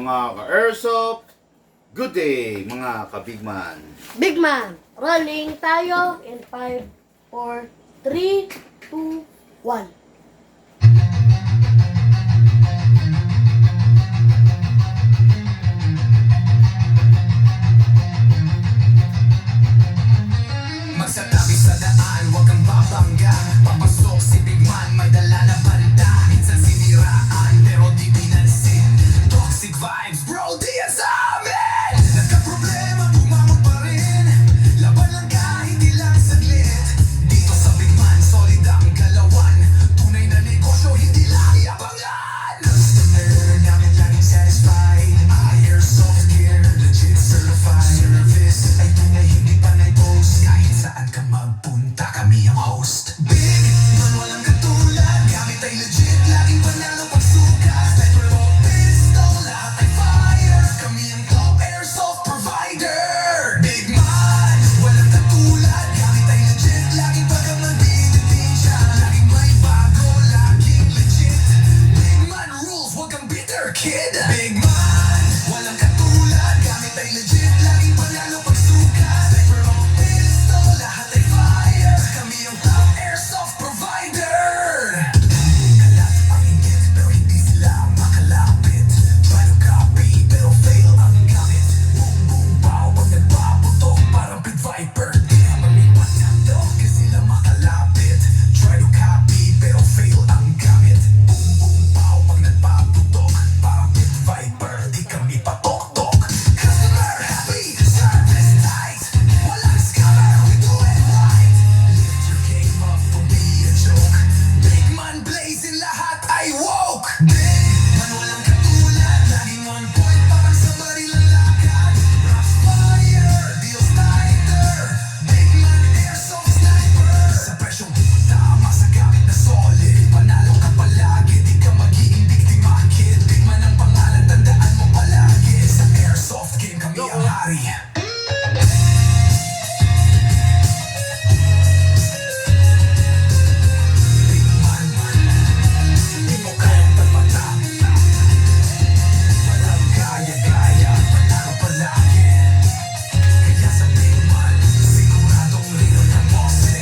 mga ka-airsoft. Good day mga ka-bigman. Big man, rolling tayo in 5, 4, 3, 2, 1. Magsatabi sa daan, huwag kang babangga. Papasok si Big Man, may dala na banda. Minsan siniraan, pero di pinansin. Toxic vibes, bro, di yan sa amin. Nagka-problema, bumamag pa rin. Laban lang kahit ilang saglit. Dito sa Big Man, solid ang galawan. Tunay na negosyo, hindi lang iabangan. Customer namin laging satisfied. Airsoft gear, legit certified. Service ay tunay, hindi panay post. Kahit saan ka magpunta, kami ang host. Big Man, walang katulad. Gamit ay legit, laging panalo pagsukat. Sniper o pistol, lahat ay fire. Kami ang top airsoft provider. Big Man, walang katulad. Gamit ay legit, laging bagang nandinitin siya. Laging may bago, laging legit. Big Man rules, wag kang bitter, kid. Big Man, walang katulad. Gamit ay legit, laging panalo pagsukat. Sniper o pistol, lahat ay fire. Kami ang top airsoft provider. Kalat ang inggit, pero hindi sila makalapit. Try to copy, pero fail ang gamit. Boom, boom, pow, pag nagpaputok, parang Pit Viper. Di na malipat na kasi sila makalapit. Try to copy, pero fail ang gamit. Boom, boom, pow, pag nagpaputok, parang Pit Viper. Di kami patok-tok. Customer happy, service tight. Walang scammer, we do it right. Lift your game up, don't be a joke. Big Man blazing, lahat ay woke. Big Man walang katulad, laging on point, parang sa baril ang lakad. Rockfire, deals tighter. Big Man airsoft sniper. Sa presyong tama, sa gamit na solid. Panalo ka palagi, di ka magiging biktima, kid. Big Man ang pangalan, tandaan mo palagi. Sa airsoft game kami ang hari. Big Man, di mo kayang tapatan. Walang gaya-gaya, panalo palagi. Kaya sa Big Man, siguradong real ka bossing.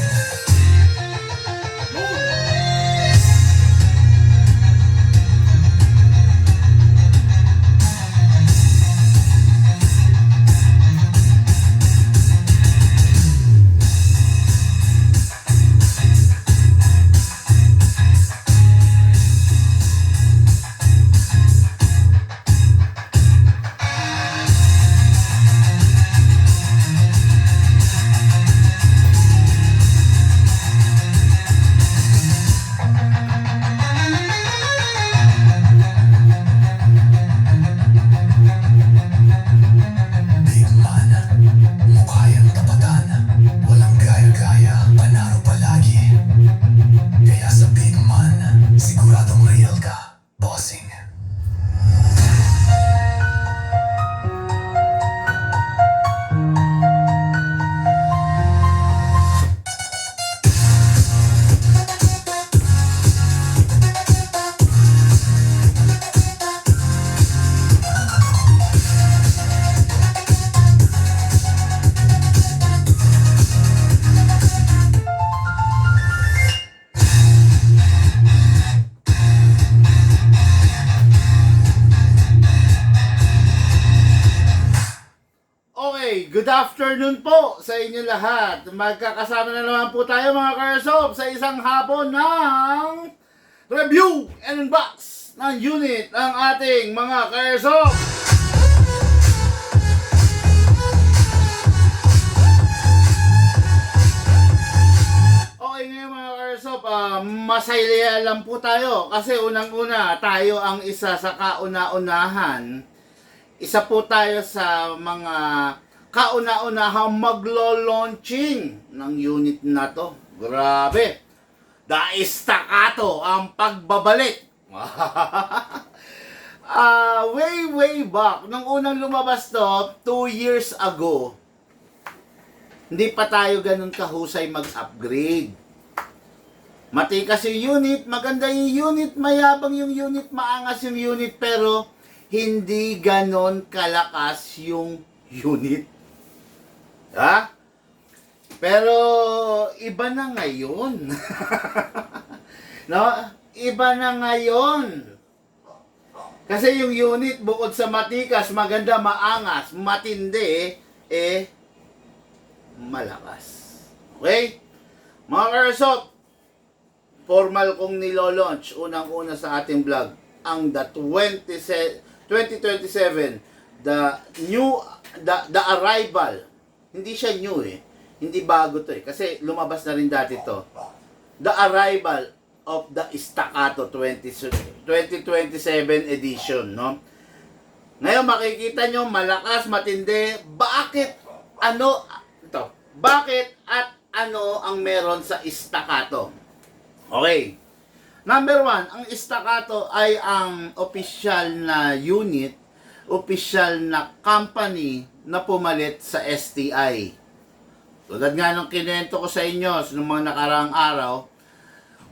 Big Man, mukha yang tapatan. Walang gaya-gaya, panalo palagi. Kaya sa Big Man, siguradong real ka, bossing. Okay, good afternoon po sa inyo lahat. Magkakasama na naman po tayo mga ka-airsoft sa isang hapon ng review and unbox ng unit ng ating mga ka-airsoft. Okay ngayon mga ka-airsoft, masaya lang po tayo kasi unang-una tayo ang isa sa kauna-unahan. Isa po tayo sa mga kauna-unahang maglo-launching ng unit na to. Grabe! Daistakato ang pagbabalik! Way back, nung unang lumabas to, 2 years ago, hindi pa tayo ganun kahusay mag-upgrade. Matikas yung unit, maganda yung unit, mayabang yung unit, maangas yung unit, pero hindi ganon kalakas yung unit. Ha? Pero iba na ngayon. No? Iba na ngayon. Kasi yung unit bukod sa matikas, maganda, maangas, matindi, malakas. Okay? Mga Karsop, formal kong nilo-launch unang-una sa ating vlog ang the 2027, the arrival. Hindi siya new hindi bago to kasi lumabas na rin dati to. The arrival of the Staccato 2027 edition, no? Ngayon makikita nyo malakas, matindi. Bakit at ano ang meron sa Staccato? Okay. Number 1, ang Staccato ay ang official na unit, official na company na pumalit sa STI. Tulad nga nung kinento ko sa inyo noong mga nakaraang araw,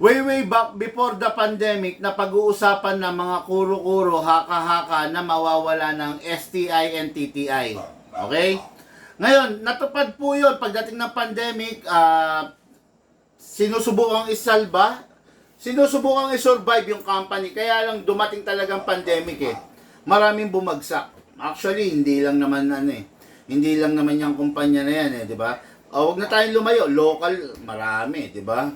way back before the pandemic na pag-uusapan ng mga kuro-kuro, haka-haka na mawawala ng STI and TTI. Okay? Ngayon, natupad po yun pagdating ng pandemic, sinusubukang isalba, sinusubukang isurvive yung company, kaya lang dumating talagang pandemic Maraming bumagsak. Actually, hindi lang naman hindi lang naman yung kumpanya na yan di ba? Huwag na tayong lumayo, local, marami, di ba?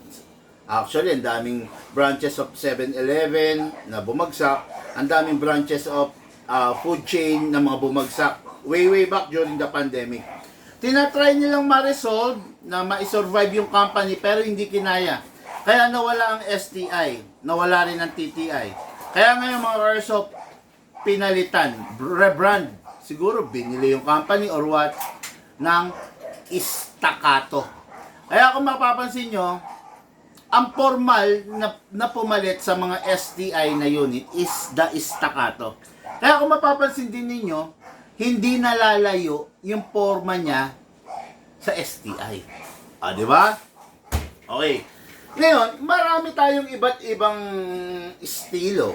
Actually, ang daming branches of 7-Eleven na bumagsak, ang daming branches of food chain na mga bumagsak way back during the pandemic. Tinatry nilang ma-resolve na ma-survive yung company pero hindi kinaya. Kaya nawala ang STI, nawala rin ang TTI. Kaya ngayon mga Karsop, pinalitan, rebrand. Siguro binili yung company or what ng Staccato. Kaya kung mapapansin nyo, ang formal na pumalit sa mga STI na unit is the Staccato. Kaya kung mapapansin din ninyo, hindi nalalayo yung forma niya sa STI. Di ba? Okay. Ngayon, marami tayong iba't ibang estilo.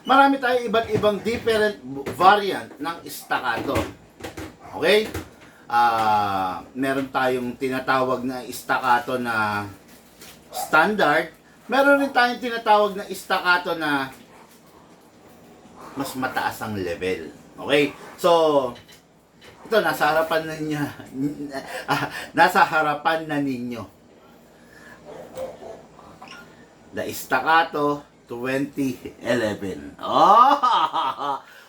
Marami tayong iba't ibang different variant ng Staccato. Okay? Meron tayong tinatawag na Staccato na standard. Meron rin tayong tinatawag na Staccato na mas mataas ang level. Okay? So, ito, nasa harapan na niya. Nasa harapan na ninyo. The Staccato 2011.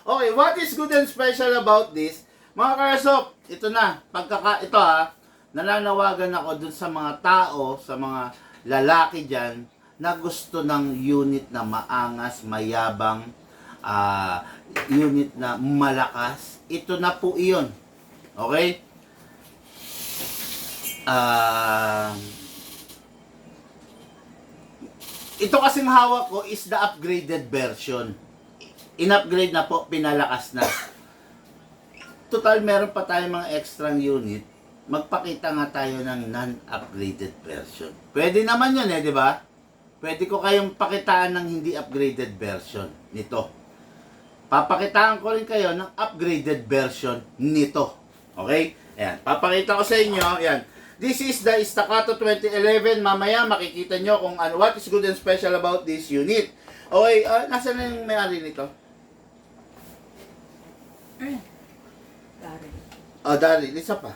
Okay, what is good and special about this? Mga Karsop, ito na. Nananawagan ako dun sa mga tao, sa mga lalaki dyan, na gusto ng unit na maangas, mayabang, unit na malakas. Ito na po iyon. Okay? Ito kasing hawak ko is the upgraded version. In-upgrade na po, pinalakas na. Total, meron pa tayong mga extra unit. Magpakita nga tayo ng non-upgraded version. Pwede naman yun di ba? Pwede ko kayong pakitaan ng hindi upgraded version nito. Papakitaan ko rin kayo ng upgraded version nito. Okay? Ayan. Papakita ko sa inyo. Ayan. This is the Staccato 2011. Mamaya makikita nyo kung what is good and special about this unit. Okay. Nasaan na yung may-ari nito? Daryl. Isa pa.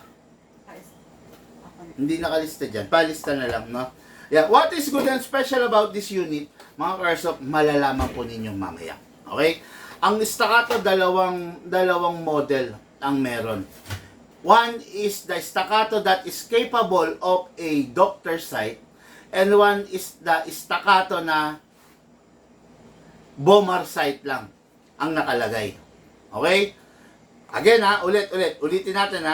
Hindi nakalista dyan. Palista na lang, no? Yeah. What is good and special about this unit? Mga Karsop, malalaman po ninyo mamaya. Okay? Ang Staccato, dalawang model ang meron. One is the Staccato that is capable of a doctor sight, and one is the Staccato na bomber sight lang ang nakalagay. Okay? Again ulitin natin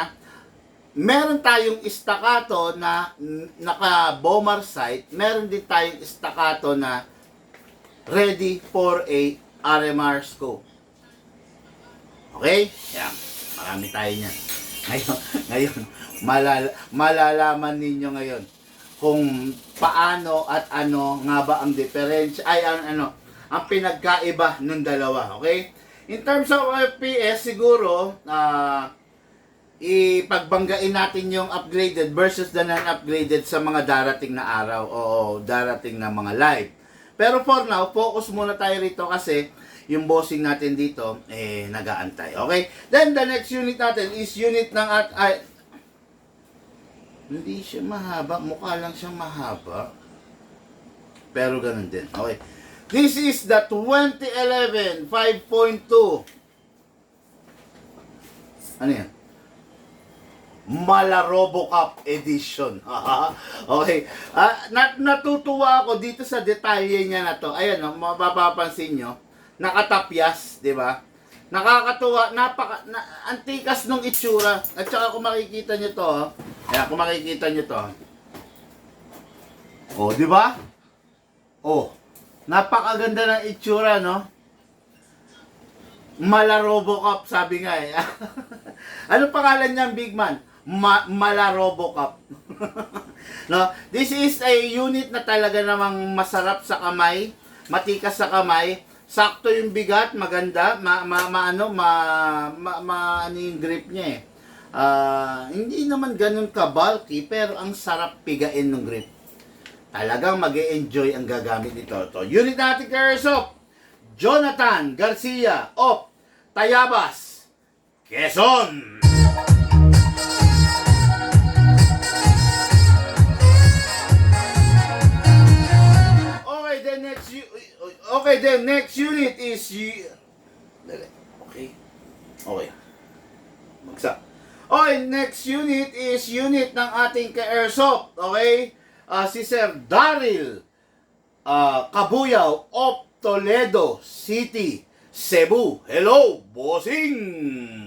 Meron tayong Staccato na naka-bomber sight, meron din tayong Staccato na ready for a RMR scope. Okay? Yan. Marami tayo niyan. Ngayon, malalaman ninyo ngayon kung paano at ano nga ba ang difference, ang pinagkaiba ng dalawa. Okay? In terms of FPS, siguro, ipagbanggain natin yung upgraded versus the non-upgraded sa mga darating na araw o darating na mga live. Pero for now, focus muna tayo rito kasi yung bossing natin dito, nag-aantay. Okay? Then, the next unit natin is unit ng hindi siya mahaba. Mukha lang siyang mahaba. Pero ganun din. Okay. This is the 2011 5.2. Ano yan? Mala RoboCop edition. Okay. Natutuwa ako dito sa detalye niya na to. Ayan, mapapansin nyo. Nakatapyas, di ba? Nakakatuwa. Antikas nung itsura. At saka kung makikita nyo to, ayan, kung makikita nyo to. Oh, di ba? Oh, napakaganda ng itsura, no? Mala RoboCop, sabi nga eh. Ano pangalan niyan, Big Man? Mala RoboCop. No? This is a unit na talaga namang masarap sa kamay, matikas sa kamay, sakto yung bigat, maganda, ano yung grip niya eh. Hindi naman ganun ka-bulky, pero ang sarap pigain ng grip. Talagang mag-e-enjoy ang gagamit nito. Ito, unit natin kay Airsoft, Jonathan Garcia of Tayabas, Quezon. Okay, then next unit is okay. Magsak. Okay, next unit is unit ng ating ka-Airsoft. Okay? Si Sir Daryl Kabuyaw of Toledo City, Cebu. Hello, bossing!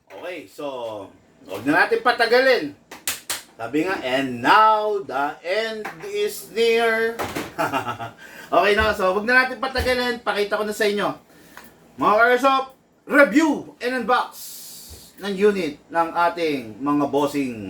Okay, so huwag na natin patagalin. Sabi nga, and now the end is near. Okay na, so huwag na natin patagalin. Pakita ko na sa inyo. Mga Airsoft, review and unbox ng unit ng ating mga bossing.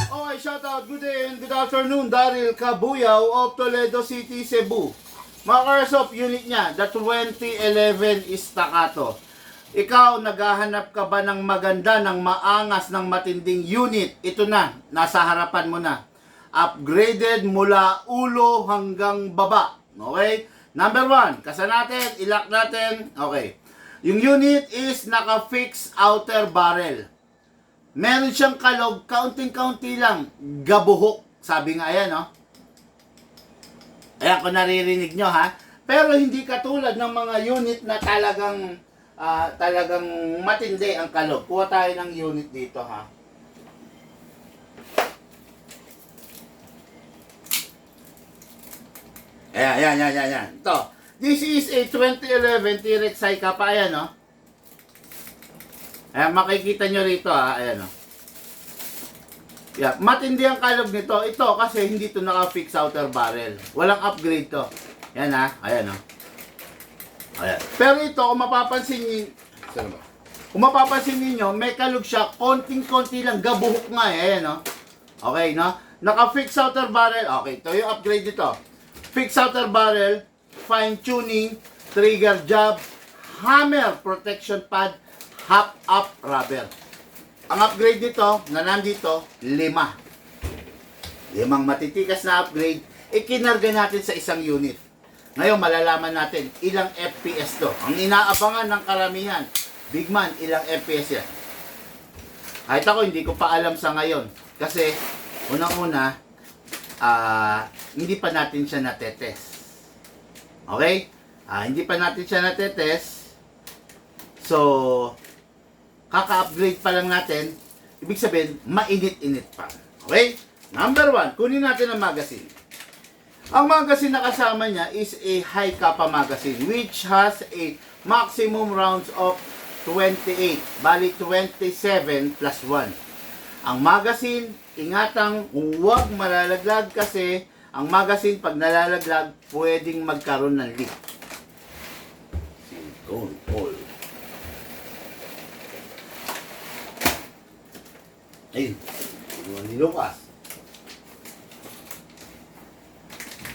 Okay, shoutout, good day and good afternoon, Daryl Kabuyaw of Toledo City, Cebu. Mga Airsoft unit niya, the 2011 Staccato. Ikaw, naghahanap ka ba ng maganda, ng maangas, ng matinding unit? Ito na, nasa harapan mo na. Upgraded mula ulo hanggang baba. Okay? Number 1, kasa natin, ilock natin. Okay. Yung unit is naka-fix outer barrel. Meron siyang kalog, kaunting-kaunti lang. Gabuhok. Sabi nga yan, no? Ayan, kung naririnig nyo, ha? Pero hindi katulad ng mga unit na talagang matindi ang kalog. Kuha tayo ng unit dito, ha? Ayan. Ito. This is a 2011 T-Rex Saika pa. Ayan, no? Ayan, makikita nyo rito, ha? Ayan, no? Yeah, matindi ang kalog nito. Ito kasi hindi to naka-fix outer barrel. Walang upgrade to. Yan ha. Ayan o. Ayan. Pero ito, kung mapapansin niyo, may kalog siya. Konting-konti lang. Gabuhok nga eh. Ayan o. Okay, no? Naka-fix outer barrel. Okay, ito yung upgrade nito. Fix outer barrel. Fine tuning. Trigger job. Hammer protection pad. Half up rubber. Ang upgrade nito, na nandito, 5 matitikas na upgrade, ikinarga natin sa isang unit. Ngayon, malalaman natin ilang FPS to. Ang inaabangan ng karamihan, Big Man, ilang FPS yan. Kahit ako, hindi ko pa alam sa ngayon. Kasi, unang-una, hindi pa natin siya natetest. Okay? Hindi pa natin siya natetest. So, kaka-upgrade pa lang natin, ibig sabihin, mainit-init pa. Okay? Number 1, kunin natin ang magazine. Ang magazine na kasama niya is a high kappa magazine which has a maximum rounds of 28. Bali, 27 plus 1. Ang magazine, ingatang huwag malalaglag kasi ang magazine, pag nalalaglag, pwedeng magkaroon ng leak. Control. Ayun. Ni Lucas.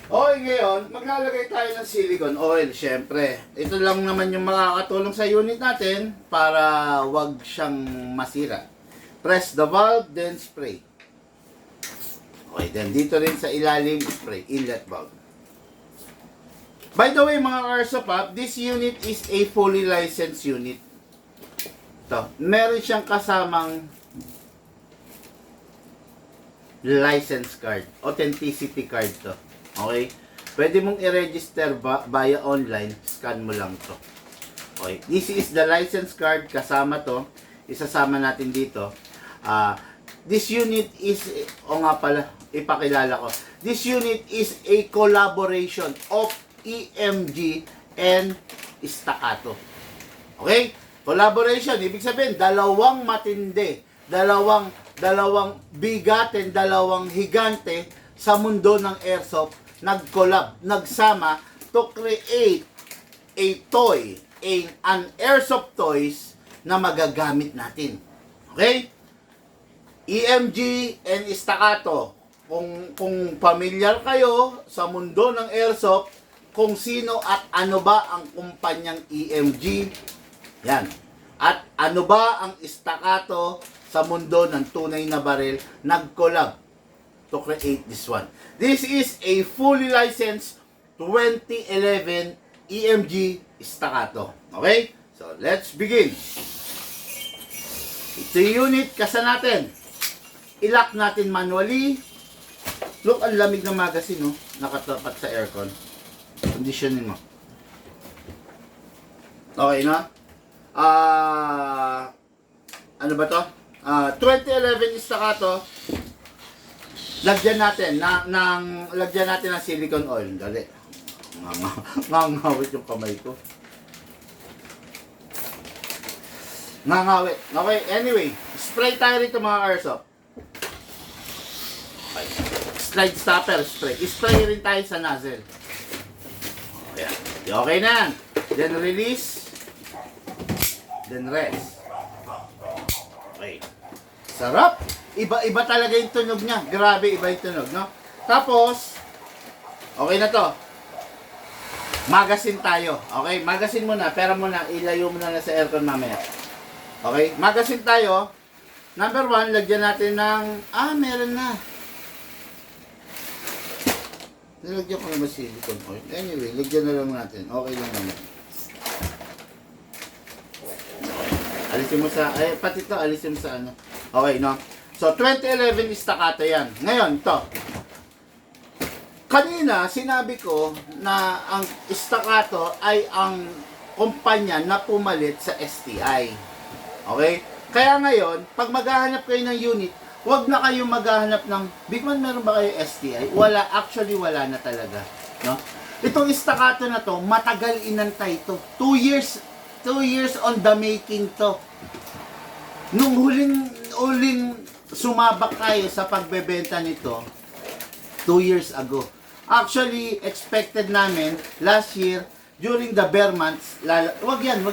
Okay, ngayon, maglalagay tayo ng silicone oil, syempre. Ito lang naman yung makakatulong sa unit natin para wag siyang masira. Press the valve, then spray. Okay, then dito rin sa ilalim, spray, inlet valve. By the way, mga Arsopap, this unit is a fully licensed unit. Ito, meron siyang kasamang license card, authenticity card to. Okay? Pwede mong i-register via online, scan mo lang to. Okay, this is the license card, kasama to. Isasama natin dito. This unit is, nga pala, ipakilala ko. This unit is a collaboration of EMG and Staccato. Okay? Collaboration, ibig sabihin, dalawang matindi, dalawang bigatin, dalawang higante sa mundo ng airsoft, nag-collab, nagsama to create a toy, an airsoft toys na magagamit natin. Okay? EMG and Staccato. Kung familiar kayo sa mundo ng airsoft, kung sino at ano ba ang kumpanyang EMG, yan. At ano ba ang Staccato sa mundo ng tunay na baril, nag-collab to create this one. This is a fully licensed 2011 EMG Staccato. Okay? So, let's begin. Ito yung unit, kasa natin. I-lock natin manually. Look, ang lamig ng magazine, no? Nakatapat sa aircon. Conditioning mo. Okay na? Ano ba to? 2011 Staccato. Lagyan natin lagyan natin ng silicone oil. Dali. Ngangawit yung kamay ko. Ngangawit. Okay, anyway. Spray tayo rito mga airsoft. Okay. Slide stopper spray. Spray rin tayo sa nozzle. Okay. Okay na yan. Then release. Then rest. Okay. Sarap. Iba talaga yung tunog niya. Grabe, iba yung tunog, no? Tapos, okay na to. Magazine tayo. Okay, magazine muna. Pera muna. Ilayo mo na sa aircon mamaya. Okay, magazine tayo. Number 1, lagyan natin ng... meron na. Nilagyan ko na ba silicone oil? Anyway, lagyan na lang natin. Okay lang naman. Alisin mo sa... pati to, alisin mo sa ano. Okay, no? So, 2011 Staccato yan. Ngayon, to. Kanina, sinabi ko na ang Staccato ay ang kumpanya na pumalit sa STI. Okay? Kaya ngayon, pag maghahanap kayo ng unit, huwag na kayo maghahanap ng, Bigman, meron ba kayo STI? Wala, actually wala na talaga. No? Itong Staccato na to, matagal inantay to. 2 years on the making to. Nung huling sumabak tayo sa pagbebenta nito 2 years ago. Actually, expected namin last year during the bear months, wag yan.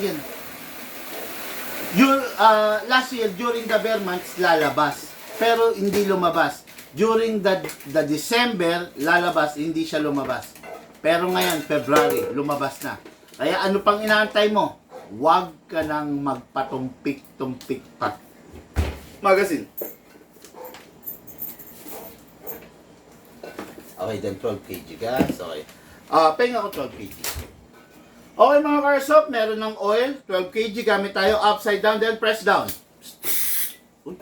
Last year during the bear months lalabas, pero hindi lumabas. During the December lalabas, hindi siya lumabas. Pero ngayon February lumabas na. Kaya ano pang inaantay mo? Wag ka nang magpatumpik-tumpik pa. Magazine. Okay, then 12 kg guys. Okay. Penga ko 12 kg. Okay mga Airsoft, meron ng oil. 12 kg gamit tayo. Upside down, then press down. Uy.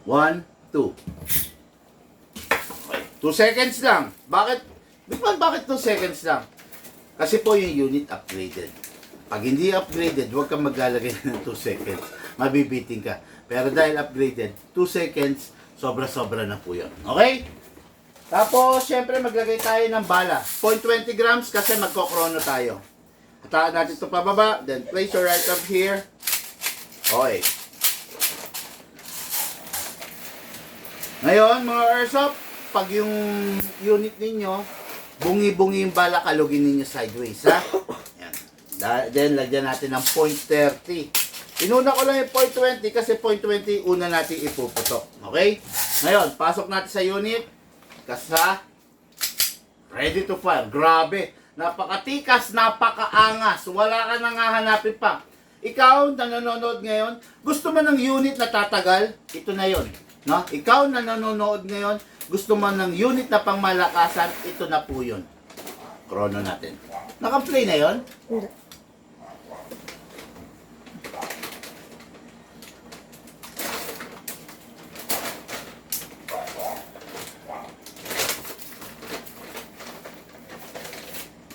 1, 2. Okay. 2 seconds lang. Bakit 2 seconds lang? Kasi po yung unit upgraded. Pag hindi upgraded, huwag kang maglalagay ng 2 seconds. Mabibiting ka. Pero dahil upgraded, 2 seconds, sobra-sobra na po yun. Okay? Tapos, syempre, maglagay tayo ng bala. 0.20 grams kasi magkokrono tayo. Hataan natin ito pababa. Then, place your right up here. Okay. Ngayon, mga airsoft, pag yung unit ninyo, bungi-bungi yung bala, kalugin ninyo sideways, ha? Yan. Then, lagyan natin ng 0.30. Inuna ko lang yung point 20 kasi point 20 una natin ipuputok. Okay? Ngayon, pasok natin sa unit. Kasa. Ready to fire. Grabe. Napakatikas, napakaangas. Wala ka nang hahanapin pa. Ikaw na nanonood ngayon, gusto mo ng unit na tatagal? Ito na yon. No? Ikaw na nanonood ngayon, gusto mo ng unit na pangmalakasan? Ito na po yun. Chrono natin. Naka-play na yon? Hindi.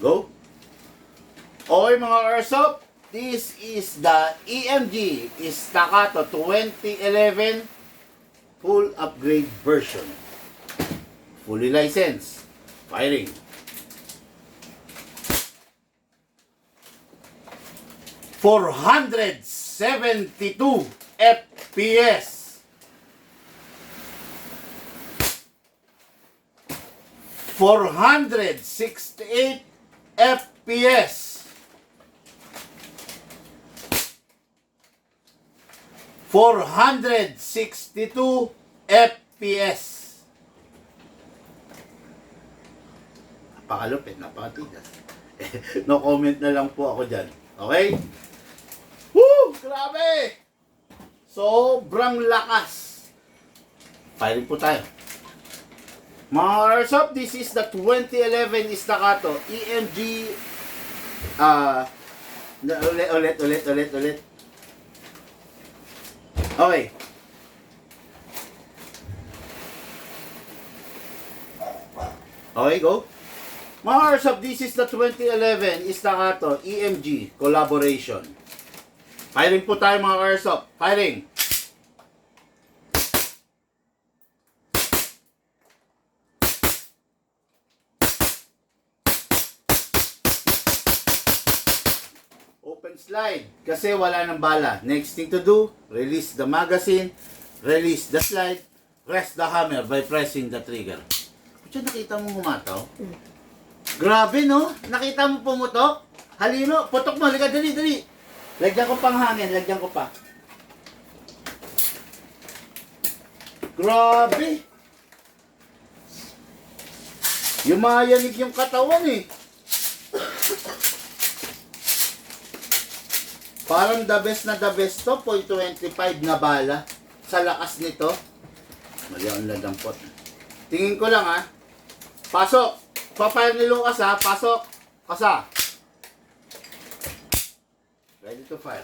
Go. Okay mga Airsoft, this is the EMG Staccato 2011 full upgrade version. Fully licensed. Firing. ...472 FPS. 468 FPS. 462 FPS. Napakalupit, napakatigas. No comment na lang po ako dyan. Okay? Woo! Grabe! Sobrang lakas. Firing po tayo. Mga Airsoft, this is the 2011 Staccato EMG ulit. Okay. Okay, go. Mga Airsoft, this is the 2011 Staccato EMG collaboration. Firing po tayo mga Airsoft. Firing. Open slide. Kasi wala ng bala. Next thing to do, release the magazine, release the slide, press the hammer by pressing the trigger. Kutya, nakita mo humataw? Grabe, no? Nakita mo pumutok? Halino, putok mo. Liga, dali. Lagyan ko pang hangin. Lagyan ko pa. Grabe. Yumayanig yung katawan eh. Parang the best to, 0.25 na bala. Sa lakas nito. Mali ang ladampot. Tingin ko lang ha. Pasok. Pa-fire ni Lucas ha. Pasok. Kasa. Ready to fire.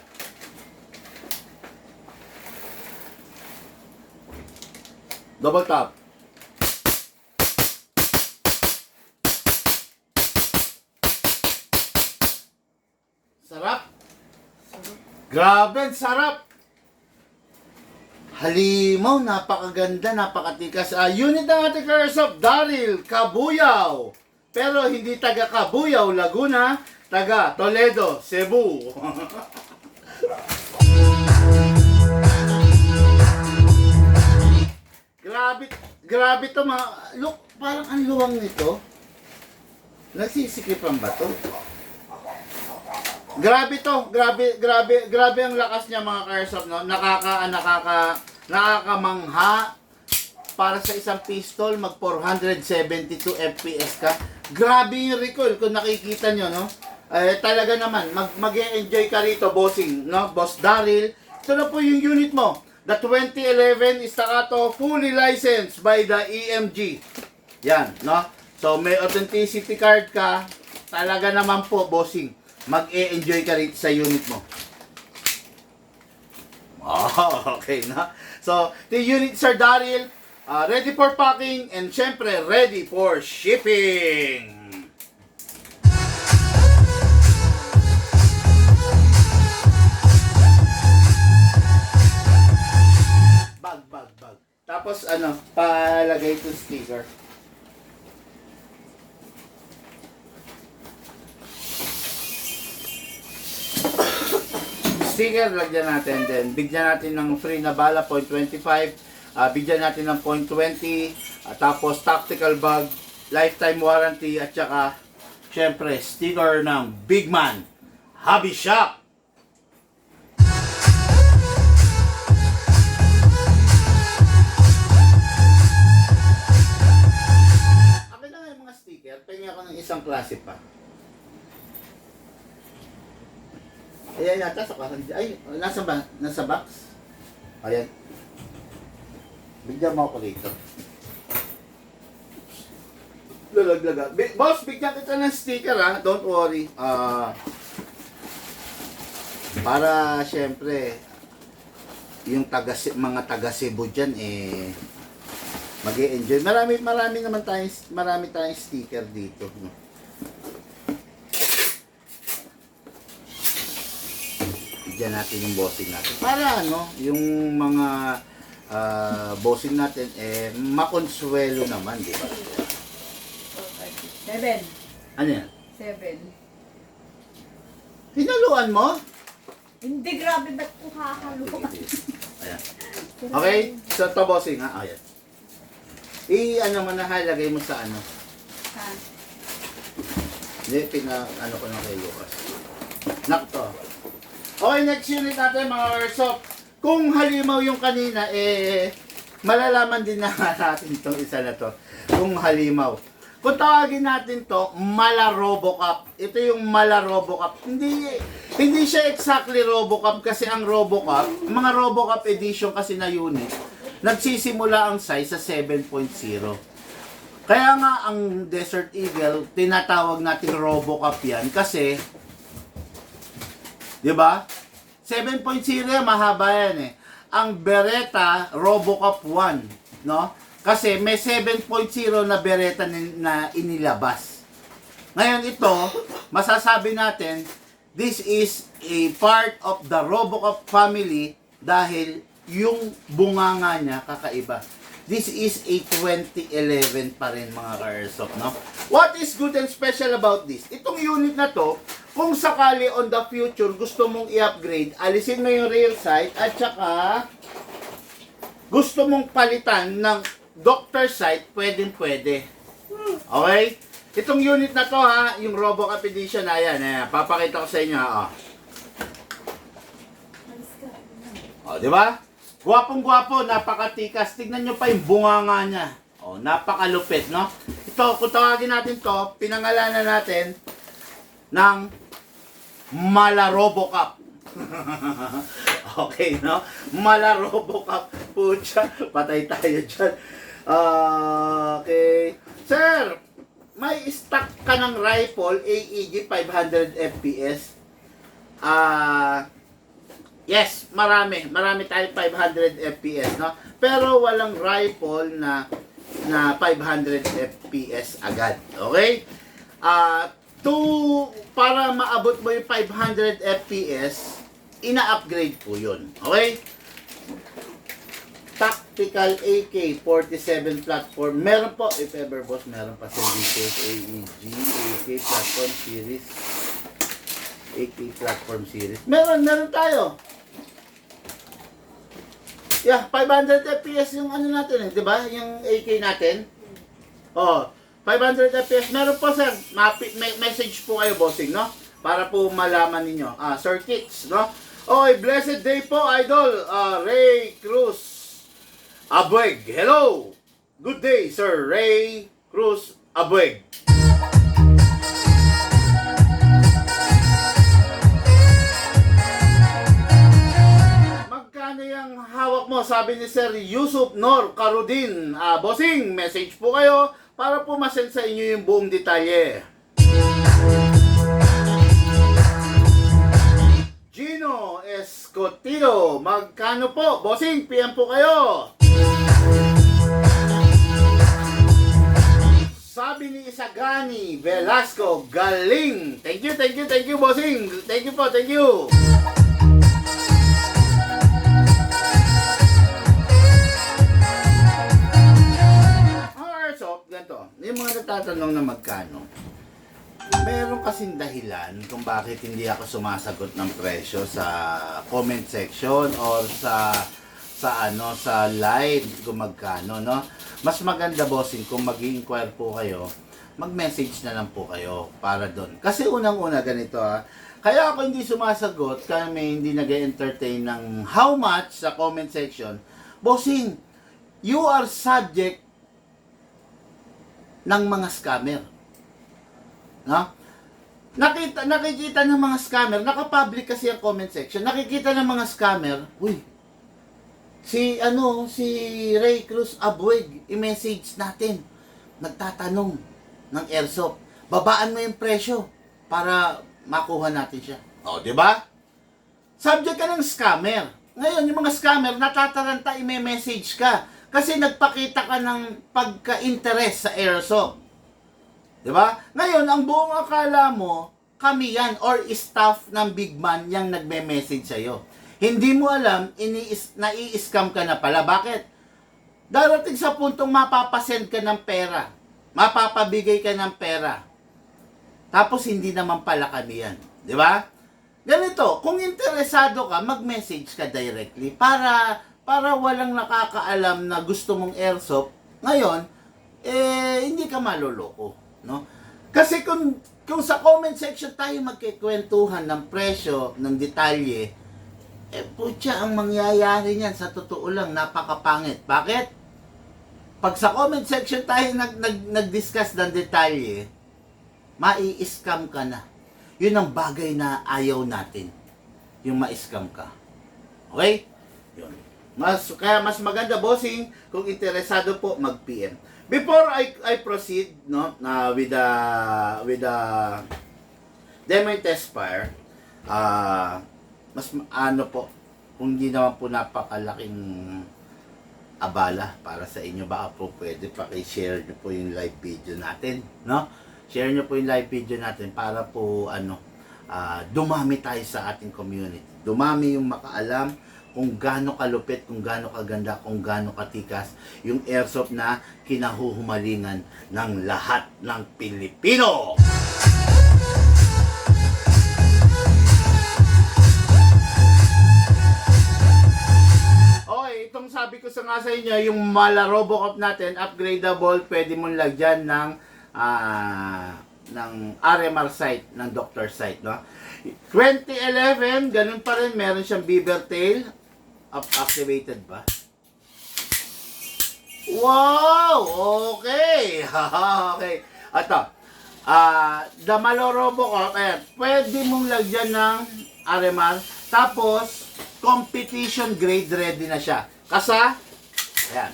Double tap. Sarap. Grabe, sarap. Halimaw, napakaganda, napakatikas. Unit ng ating Airsoft, Daryl Kabuyaw. Pero hindi taga Kabuyaw, Laguna, taga Toledo, Cebu. Grabe to mga, look, parang ang luwang nito. Nagsisikipan ba to? Grabe to, grabe ang lakas niya mga Airsoft, no? Nakakamangha. Para sa isang pistol, mag 472 FPS ka. Grabe yung recoil kung nakikita nyo, no? Talaga naman, mag-e-enjoy ka rito, bossing, no? Boss Daryl. Ito na po yung unit mo. The 2011 Staccato fully licensed by the EMG. Yan, no? So, may authenticity card ka. Talaga naman po, bossing. Mag-e-enjoy ka rito sa unit mo. Oh, okay, no? So, the unit, Sir Daryl, ready for packing and syempre ready for shipping. Bag. Tapos ano, palagay itong sticker. Sticker, lagyan natin din. Bigyan natin ng free na bala, 0.25. Bigyan natin ng 0.20. Tapos tactical bag, lifetime warranty. At saka, syempre, sticker ng Big Man Hobby Shop. klase pa. Ayan yata sa kahan. Ay, nasa ba? Nasa box? Ayan. Bigyan mo ako dito. Lalaglaga. Boss, bigyan kita ng sticker ha. Don't worry. Para syempre, yung mga taga Cebu dyan mag-e-enjoy. Marami tayong sticker dito. No? Bigyan natin yung bossing natin. Para yung mga bossing natin makonsuelo naman, di ba? 7. Ano yan? 7. Hinaluan mo? Hindi, grabe, ba't ko kakaluwa? Ayan. Okay, so ito bossing ha. Ayan. Ano mo na lagay mo sa ano. Ha? Hindi, ano ko na kay Lucas. Nakto. Okay, next unit natin mga airsoft. Kung halimaw yung kanina, malalaman din na natin itong isa na to. Kung halimaw. Kung tawagin natin to, Mala Robocop. Ito yung Mala Robocop. Hindi siya exactly Robocop kasi ang Robocop, mga Robocop edition kasi na unit, nagsisimula ang size sa 7.0. Kaya nga ang Desert Eagle, tinatawag natin Robocop yan kasi, di ba? 7.0 mahaba yan eh. Ang Beretta Robocop 1, no? Kasi may 7.0 na Beretta na inilabas. Ngayon ito, masasabi natin, this is a part of the Robocop family dahil yung bunganga niya kakaiba. This is a 2011 pa rin mga ka-airsoft, no? What is good and special about this? Itong unit na to, kung sakali on the future gusto mong i-upgrade, alisin mo yung rear sight at saka gusto mong palitan ng doctor sight, pwede. Okay? Itong unit na to ha, yung Robocop edition, ayan, papakita ko sa inyo ha. Di ba? Gwapong-gwapo, napakatikas. Tignan nyo pa yung bunganga niya. Napakalupit, no? Ito, kung tawagin natin to, pinangalanan natin ng Mala Robocop. Okay, no? Mala Robocop. Pucha, patay tayo dyan. Okay. Sir, may stock ka ng rifle AEG 500 FPS? Yes, marami tayong 500 FPS, no? Pero walang rifle na 500 FPS agad. Okay? Para maabot mo yung 500 FPS, ina-upgrade po yun. Okay? Tactical AK-47 platform. Meron po, if ever boss, meron pa sa details AEG, AK platform series. AK platform series. Meron tayo. Yeah, 500 FPS yung ano natin di ba? Yung AK natin. 500 FPS. Meron po sir, may message po kayo bossing, no? Para po malaman ninyo. Circuits, no? Blessed day po, idol. Ray Cruz Abueg. Hello. Good day, sir. Ray Cruz Abueg. Magkano yung hawak mo? Sabi ni Sir Yusuf Nor Karudin. Bossing, message po kayo para po masend sa inyo yung buong detalye. Gino Escotito, magkano po? Bossing, PM po kayo. Sabi ni Isagani Velasco, galing. Thank you, bossing. Thank you po, thank you. Ganito, yung mga natatanong na magkano, meron kasing dahilan kung bakit hindi ako sumasagot ng presyo sa comment section or sa live kung magkano, no? Mas maganda bossing kung mag-i-inquire po kayo, mag-message na lang po kayo para doon. Kasi unang-una ganito kaya ako hindi sumasagot, kami hindi nag-entertain ng how much sa comment section. Bossing, you are subject ng mga scammer. No? Nakikita ng mga scammer, naka-public kasi ang comment section, nakikita ng mga scammer, uy, si Ray Cruz Abweg, i-message natin, nagtatanong ng airsoft, babaan mo yung presyo para makuha natin siya. O, di ba? Subject ka ng scammer. Ngayon, yung mga scammer, natataranta, i-message ka kasi nagpakita ka ng pagka-interest sa airsoft. Diba? Ngayon, ang buong akala mo, kami yan or staff ng big man yung nagme-message sa'yo. Hindi mo alam, nai-scam ka na pala. Bakit? Darating sa puntong mapapasend ka ng pera. Mapapabigay ka ng pera. Tapos hindi naman pala kami yan. Diba? Ganito, kung interesado ka, mag-message ka directly para walang nakakaalam na gusto mong airsoft. Ngayon, hindi ka maloloko. No? Kasi kung sa comment section tayo magkikwentuhan ng presyo, ng detalye, putya, ang mangyayari niyan sa totoo lang, napakapangit. Bakit? Pag sa comment section tayo nag-discuss ng detalye, mai-scam ka na. Yun ang bagay na ayaw natin. Yung ma-scam ka. Okay? Yun. Kaya mas maganda, bossing, kung interesado po, mag-PM. Before I proceed with the demo and test fire, mas po, kung hindi naman po napakalaking abala para sa inyo, baka po pwede paki-share nyo po yung live video natin, no? Share nyo po yung live video natin para po dumami tayo sa ating community. Dumami yung makaalam kung gaano kalupit, kung gaano kaganda, kung gaano katikas yung airsoft na kinahuhumalingan ng lahat ng Pilipino. Okay, itong sabi ko nga sa inyo, yung Mala Robocop natin, upgradable, pwede mong lagyan ng RMR site, ng doctor site, no? 2011, ganun pa rin, meron siyang beaver tail. Activated ba? Wow! Okay! Okay. Ito. The Malo Robocop, pwede mong lagyan ng RMR. Tapos, competition grade ready na siya. Kasa, ayan.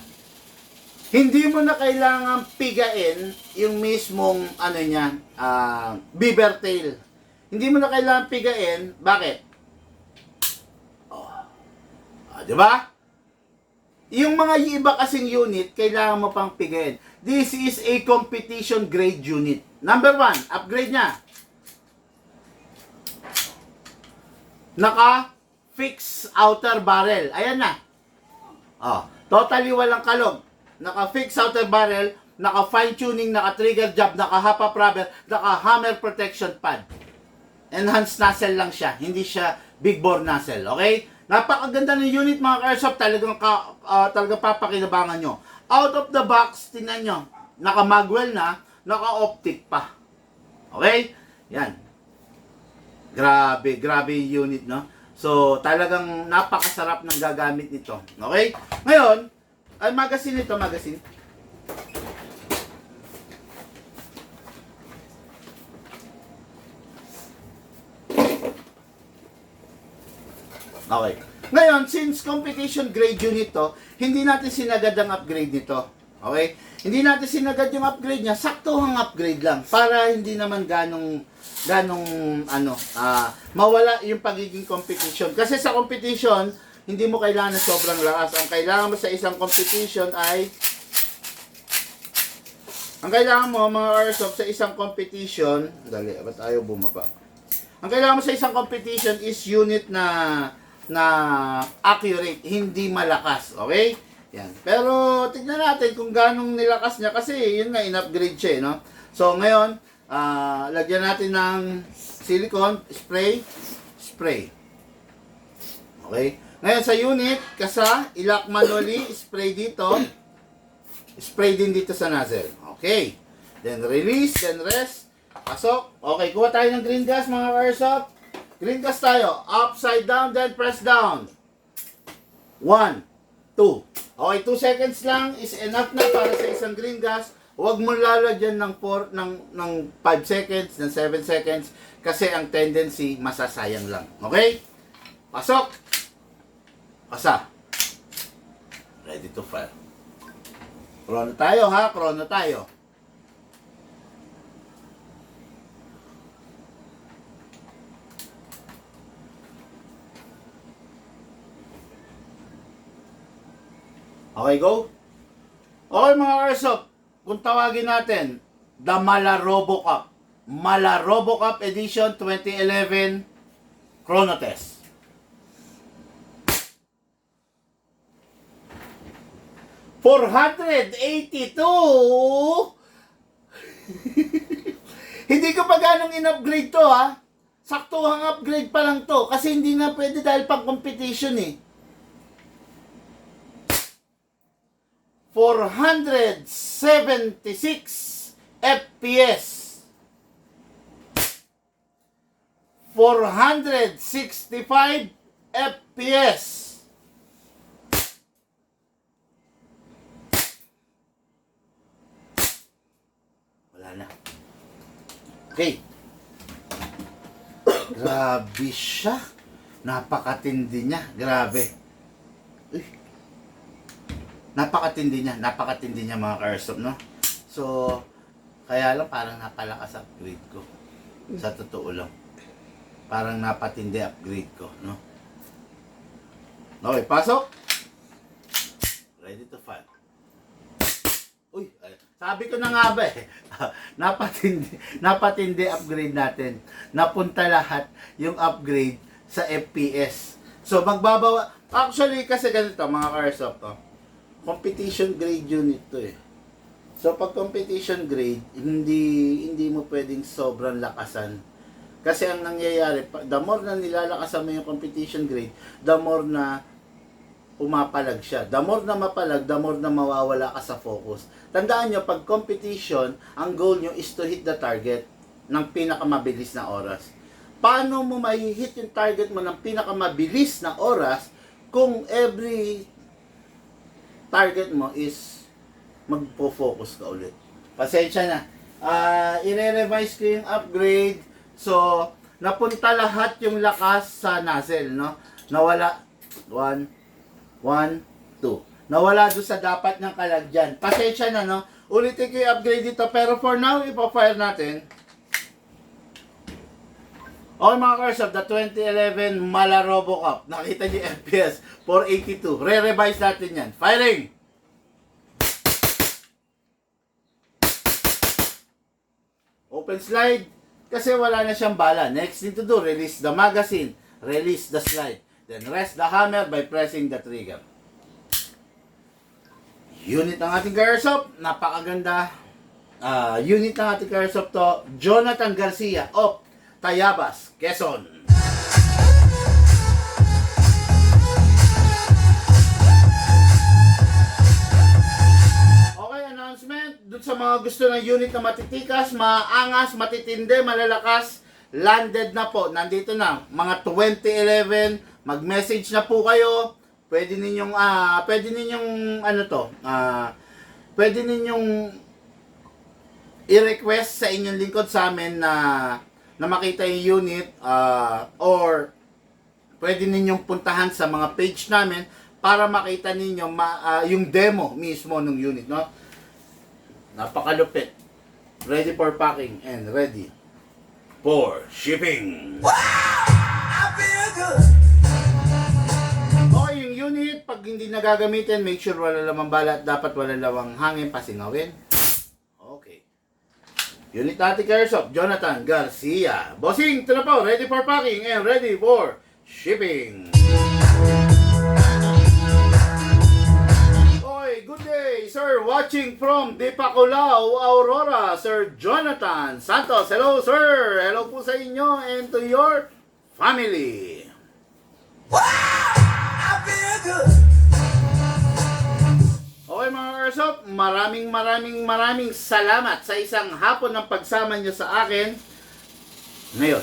Hindi mo na kailangan pigain yung mismong, beaver tail. Hindi mo na kailangan pigain. Bakit? Di ba? Yung mga iba kasing unit, kailangan mo pang pigain. This is a competition grade unit. Number 1, upgrade niya. Naka-fix outer barrel. Ayan na. Totally walang kalog. Naka-fix outer barrel, naka-fine tuning, naka-trigger job, naka-hop-up rubber, naka-hammer protection pad. Enhanced nozzle lang siya. Hindi siya big bore nozzle. Okay? Napakaganda ng unit mga airsoft, talagang papakinabangan nyo. Out of the box, tingnan nyo, naka-magwell na, naka-optic pa. Okay? Yan. Grabe yung unit, no? So, talagang napakasarap ng gagamit nito. Okay? Ngayon, magazine ito, magazine. Okay. Ngayon, since competition grade unit to, hindi natin sinagad ang upgrade nito. Okay? Hindi natin sinagad yung upgrade niya, saktuhang upgrade lang para hindi naman ganong mawala yung pagiging competition. Kasi sa competition, hindi mo kailangan ng sobrang lakas. Ang kailangan mo sa isang competition ay mga airsoft sa isang competition, dali, ba't ayaw bumaba? Ang kailangan mo sa isang competition is unit na accurate, hindi malakas, okay? Yan. Pero tignan natin kung ganong nilakas niya kasi yun nga in-upgrade siya, no? So ngayon, lagyan natin ng silicone spray. Okay? Ngayon sa unit, kasa, ilock manually, spray dito, spray din dito sa nozzle. Okay. Then release, then rest, pasok. Okay, kuha tayo ng green gas mga airsoft. Green gas tayo. Upside down, then press down. 1, 2. Okay, 2 seconds lang is enough na para sa isang green gas. Huwag mo lalagyan ng 5 seconds, ng 7 seconds, kasi ang tendency, masasayang lang. Okay? Pasok! Pasa. Ready to fire. Chrono tayo ha, chrono tayo. Okay, go? Okay mga Airsoft, kung tawagin natin, The Malarobo Cup. Malarobo Cup Edition 2011 Chrono Test. $482! Hindi ko pa ganong in-upgrade to ha. Saktuhang upgrade pa lang to kasi hindi na pwede dahil pang competition eh. 476 FPS. 465 FPS. Wala na. Okay. Grabe siya. Napakatindi niya. Grabe. Uy. Napakatindi niya mga Airsoft, no? So, kaya lang parang napalakas upgrade ko. Sa totoo lang. Parang napatindi upgrade ko, no? Okay, pasok. Ready to fire. Uy, sabi ko na nga ba eh. napatindi upgrade natin. Napunta lahat yung upgrade sa FPS. So, magbabawa. Actually, kasi ganito mga Airsoft, oh. Competition grade unit to eh. So pag competition grade, hindi mo pwedeng sobrang lakasan. Kasi ang nangyayari, the more na nilalakasan mo yung competition grade, the more na umapalag siya. The more na mapalag, the more na mawawala ka sa focus. Tandaan nyo, pag competition, ang goal nyo is to hit the target ng pinakamabilis na oras. Paano mo mai-hit yung target mo ng pinakamabilis na oras kung every target mo is magpo-focus ka ulit? Pasensya na. I-revise ko yung upgrade. So, napunta lahat yung lakas sa nozzle, no? Nawala. 1, 2. Nawala doon sa dapat ng kalagyan. Pasensya na, no? Ulitin ko yung upgrade dito. Pero for now, ipa-fire natin. Okay mga Airsoft, the 2011 Malarobo Cup. Nakita niyo yung FPS, 482. Re-revise natin yan. Firing! Open slide. Kasi wala na siyang bala. Next thing to do, release the magazine. Release the slide. Then rest the hammer by pressing the trigger. Unit ng ating Airsoft. Napakaganda. Unit ng ating Airsoft to, Jonathan Garcia of Tayabas, Quezon. Okay, announcement. Doon sa mga gusto ng unit na matitikas, maangas, matitindi, malalakas, landed na po. Nandito na. Mga 2011, mag-message na po kayo. Pwede ninyong, pwede ninyong i-request sa inyong lingkod sa amin na makita yung unit, or pwede ninyong puntahan sa mga page namin para makita ninyo yung demo mismo ng unit, no? Napakalupit. Ready for packing and ready for shipping. I feel good. Okay, yung unit, pag hindi nagagamitin, make sure wala lamang bala at dapat wala lamang hangin, pasingawin. Okay. Unit natin Airsoft, Jonathan Garcia. Bossing, ito na po, ready for packing and ready for shipping. Oy, good day, sir. Watching from Dipaculao, Aurora, Sir Jonathan Santos. Hello, sir. Hello po sa inyo and to your family. I feel good. Okay mga Airsoft, maraming salamat sa isang hapon ng pagsama nyo sa akin ngayon.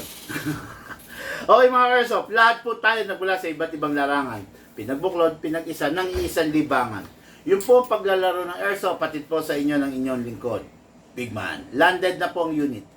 Okay mga Airsoft, lahat po tayo nagmula sa iba't ibang larangan. Pinagbuklod, pinag-isa ng iisang libangan. Yung po ang paglalaro ng airsoft, patid po sa inyo ng inyong lingkod. Big man. Landed na po ang unit.